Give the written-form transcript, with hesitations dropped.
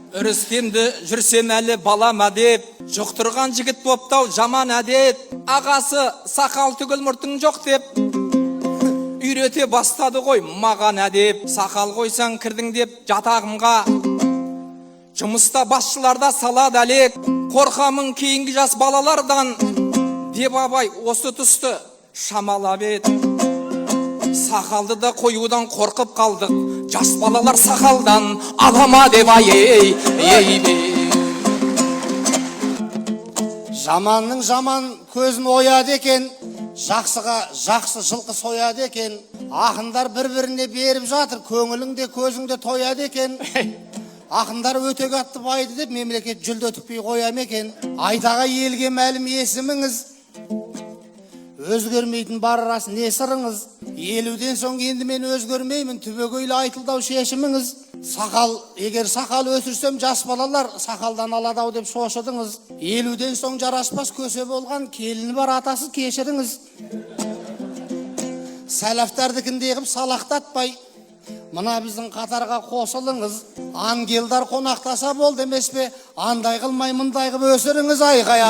Үрістенді жүрсем әлі балама деп, жұқтырған жігіт боптау жаман әдет. Ағасы сақал түгіл мұртың жоқ деп, үйрете бастады ғой маған әдеп. Сақал қойсаң кірдің деп жатағымға, жұмыста басшыларда салады әлек. Қорқамын кейінгі жас балалардан, деп абай осы тұсты шамалап еді. Сақалды да қоюдан қорқып қалдық, жас балалар сақалдан алама деп ей. Жаманның жаман көзін ояды екен, жақсыға жақсы жылқы сояды екен. Ақындар бір-біріне беріп жатыр, көңіліңде көзіңде тояды екен. Ақындар өтек атты байды деп мемлекет жүлде өтікпей қоям екен. Айдаға елге мәлім есіміңіз, өзгермейтін бар рас не сырыңыз. Елуден соң енді мен өзгермеймін, түбегейлі айтылдау шешіміңіз. Егер сақал өсірсем жас балалар сақалдан аладау деп шошыдыңыз. Елуден соң жараспас көсе болған келіні бар атасы кешіріңіз. Сәләфтардікіндей қып салақтатпай, мына біздің қатарға қосылыңыз. Ангелдар қонақтаса бол демес пе, андай қылмай мындай қып өсіріңіз. Айқай